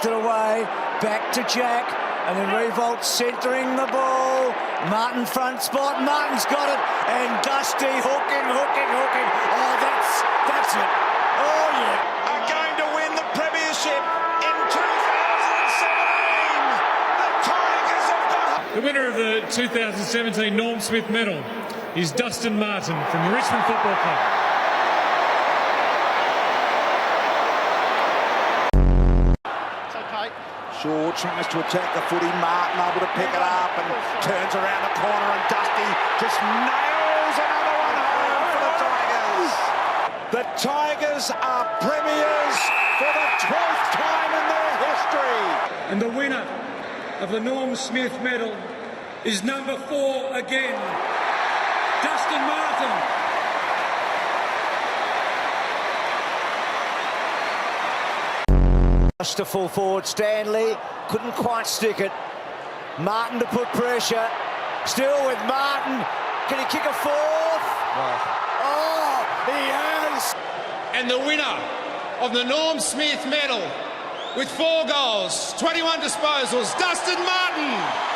Away, back to Jack, and then Revolt centering the ball. Martin front spot, Martin's got it, and Dusty hooking. Oh, that's it. Oh, yeah. Are going to win the premiership in 2017. The Tigers have got... The winner of the 2017 Norm Smith Medal is Dustin Martin from the Richmond Football Club. Shaw tries to attack the footy. Martin able to pick it up and turns around the corner, and Dusty just nails another one home for the Tigers. The Tigers are premiers for the 12th time in their history. And the winner of the Norm Smith Medal is number 4 again, Dustin Martin. To full forward, Stanley couldn't quite stick it. Martin to put pressure. Still with Martin. Can he kick a fourth? Oh, he has. And the winner of the Norm Smith Medal with 4 goals, 21 disposals, Dustin Martin.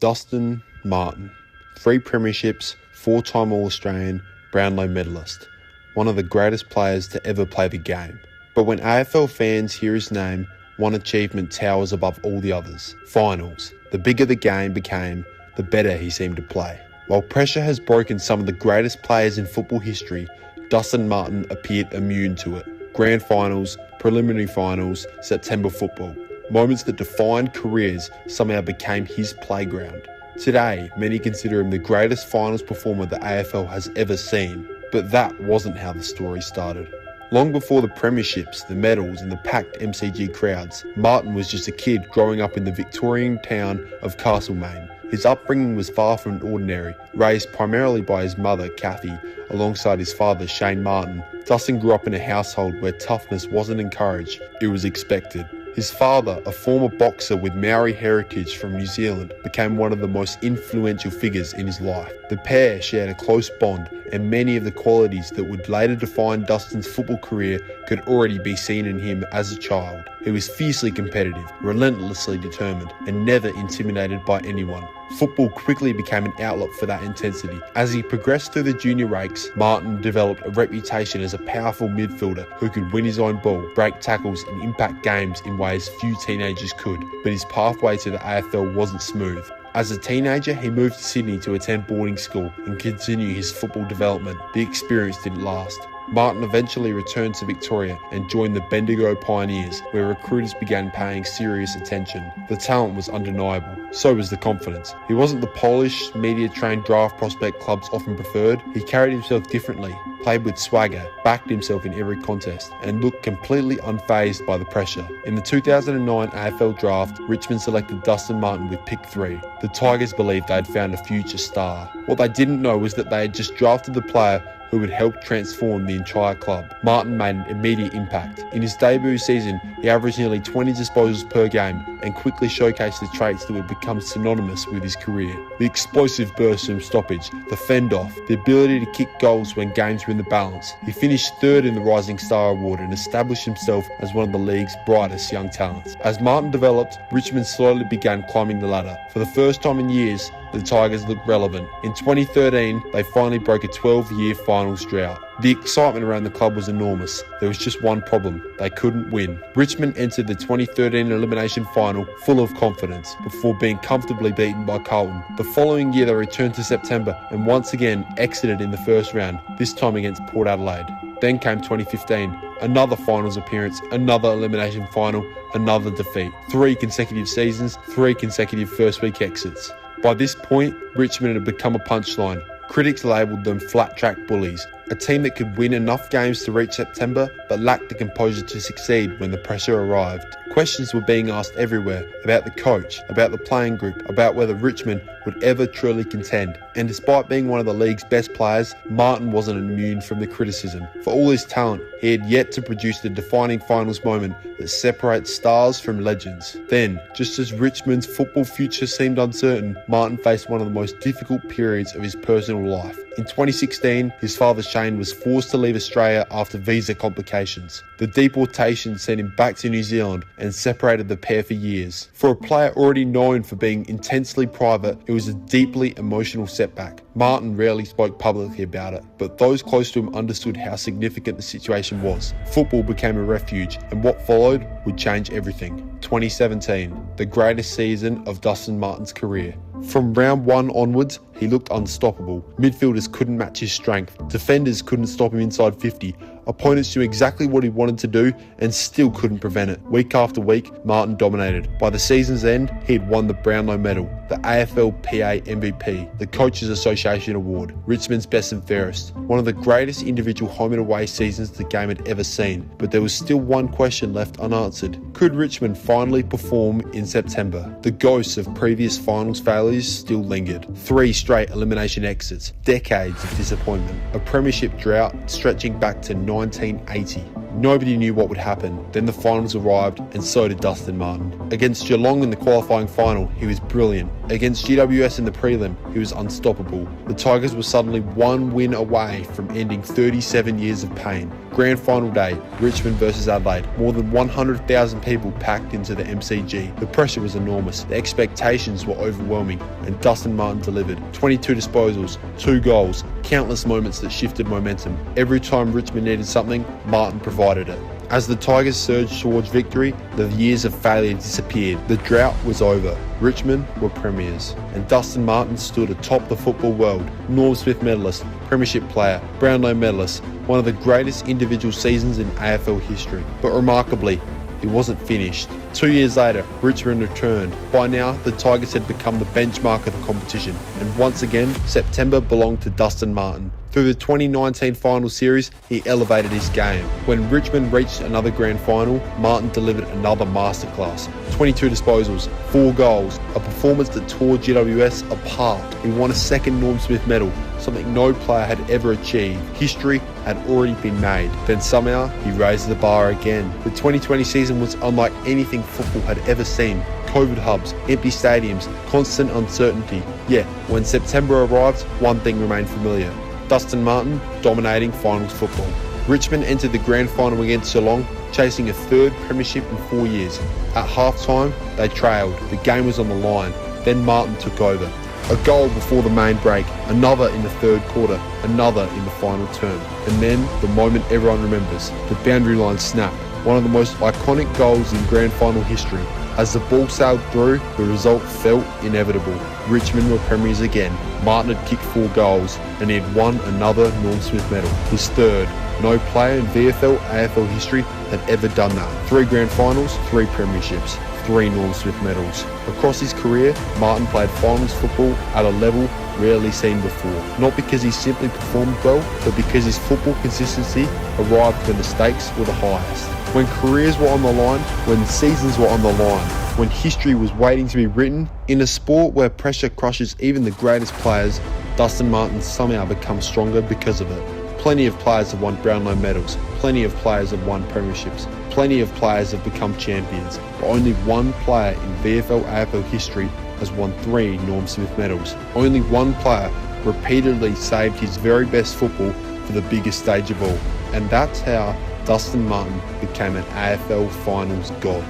Dustin Martin, 3 premierships, 4-time All-Australian, Brownlow medalist, one of the greatest players to ever play the game. But when AFL fans hear his name, one achievement towers above all the others: finals. The bigger the game became, the better he seemed to play. While pressure has broken some of the greatest players in football history, Dustin Martin appeared immune to it. Grand finals, preliminary finals, September football. Moments that defined careers somehow became his playground. Today, many consider him the greatest finals performer the AFL has ever seen, but that wasn't how the story started. Long before the premierships, the medals and the packed MCG crowds, Martin was just a kid growing up in the Victorian town of Castlemaine. His upbringing was far from ordinary. Raised primarily by his mother, Kathy, alongside his father, Shane Martin, Dustin grew up in a household where toughness wasn't encouraged, it was expected. His father, a former boxer with Maori heritage from New Zealand, became one of the most influential figures in his life. The pair shared a close bond, and many of the qualities that would later define Dustin's football career could already be seen in him as a child. He was fiercely competitive, relentlessly determined, and never intimidated by anyone. Football quickly became an outlet for that intensity. As he progressed through the junior ranks, Martin developed a reputation as a powerful midfielder who could win his own ball, break tackles, and impact games in ways few teenagers could. But his pathway to the AFL wasn't smooth. As a teenager, he moved to Sydney to attend boarding school and continue his football development. The experience didn't last. Martin eventually returned to Victoria and joined the Bendigo Pioneers, where recruiters began paying serious attention. The talent was undeniable, so was the confidence. He wasn't the polished, media-trained draft prospect clubs often preferred. He carried himself differently, played with swagger, backed himself in every contest, and looked completely unfazed by the pressure. In the 2009 AFL Draft, Richmond selected Dustin Martin with pick 3. The Tigers believed they had found a future star. What they didn't know was that they had just drafted the player who would help transform the entire club. Martin made an immediate impact. In his debut season, he averaged nearly 20 disposals per game and quickly showcased the traits that would become synonymous with his career. The explosive burst from stoppage, the fend-off, the ability to kick goals when games were in the balance. He finished 3rd in the Rising Star Award and established himself as one of the league's brightest young talents. As Martin developed, Richmond slowly began climbing the ladder. For the first time in years, the Tigers looked relevant. In 2013, they finally broke a 12-year finals drought. The excitement around the club was enormous. There was just one problem: they couldn't win. Richmond entered the 2013 elimination final full of confidence before being comfortably beaten by Carlton. The following year they returned to September and once again exited in the first round, this time against Port Adelaide. Then came 2015, another finals appearance, another elimination final, another defeat. 3 consecutive seasons, 3 consecutive first week exits. By this point, Richmond had become a punchline. Critics labelled them flat-track bullies. A team that could win enough games to reach September, but lacked the composure to succeed when the pressure arrived. Questions were being asked everywhere about the coach, about the playing group, about whether Richmond would ever truly contend. And despite being one of the league's best players, Martin wasn't immune from the criticism. For all his talent, he had yet to produce the defining finals moment that separates stars from legends. Then, just as Richmond's football future seemed uncertain, Martin faced one of the most difficult periods of his personal life. In 2016, his father Shane was forced to leave Australia after visa complications. The deportation sent him back to New Zealand and separated the pair for years. For a player already known for being intensely private, it was a deeply emotional setback. Martin rarely spoke publicly about it, but those close to him understood how significant the situation was. Football became a refuge, and what followed would change everything. 2017, the greatest season of Dustin Martin's career. From round 1 onwards, he looked unstoppable. Midfielders couldn't match his strength. Defenders couldn't stop him inside 50. Opponents knew exactly what he wanted to do and still couldn't prevent it. Week after week, Martin dominated. By the season's end, he had won the Brownlow Medal, the AFL PA MVP, the Coaches Association Award, Richmond's best and fairest. One of the greatest individual home and away seasons the game had ever seen. But there was still one question left unanswered. Could Richmond finally perform in September? The ghosts of previous finals failures still lingered. 3 straight elimination exits, decades of disappointment, a premiership drought stretching back to 1980. Nobody knew what would happen. Then the finals arrived, and so did Dustin Martin. Against Geelong in the qualifying final, he was brilliant. Against GWS in the prelim, he was unstoppable. The Tigers were suddenly 1 win away from ending 37 years of pain. Grand final day, Richmond versus Adelaide. More than 100,000 people packed into the MCG. The pressure was enormous. The expectations were overwhelming, and Dustin Martin delivered. 22 disposals, 2 goals, countless moments that shifted momentum. Every time Richmond needed something, Martin provided it. As the Tigers surged towards victory, the years of failure disappeared. The drought was over. Richmond were premiers, and Dustin Martin stood atop the football world. Norm Smith medalist, premiership player, Brownlow medalist, one of the greatest individual seasons in AFL history. But remarkably, it wasn't finished. 2 years later, Richmond returned. By now, the Tigers had become the benchmark of the competition, and once again, September belonged to Dustin Martin. Through the 2019 final series, he elevated his game. When Richmond reached another grand final, Martin delivered another masterclass. 22 disposals, 4 goals, a performance that tore GWS apart. He won a second Norm Smith medal, something no player had ever achieved. History had already been made. Then somehow, he raised the bar again. The 2020 season was unlike anything football had ever seen. COVID hubs, empty stadiums, constant uncertainty. Yet, when September arrived, one thing remained familiar. Dustin Martin dominating finals football. Richmond entered the grand final against Geelong, chasing a 3rd premiership in 4 years. At half-time, they trailed. The game was on the line. Then Martin took over. A goal before the main break, another in the 3rd quarter, another in the final term. And then, the moment everyone remembers, the boundary line snap. One of the most iconic goals in grand final history. As the ball sailed through, the result felt inevitable. Richmond were premiers again. Martin had kicked 4 goals, and he had won another Norm Smith medal, his 3rd. No player in VFL, AFL history had ever done that. 3 grand finals, 3 premierships, 3 Norm Smith medals. Across his career, Martin played finals football at a level rarely seen before. Not because he simply performed well, but because his football consistency arrived when the stakes were the highest. When careers were on the line, when seasons were on the line, when history was waiting to be written, in a sport where pressure crushes even the greatest players, Dustin Martin somehow becomes stronger because of it. Plenty of players have won Brownlow medals, plenty of players have won premierships, plenty of players have become champions, but only one player in VFL AFL history has won 3 Norm Smith medals. Only one player repeatedly saved his very best football for the biggest stage of all, and that's how Dustin Martin became an AFL Finals God.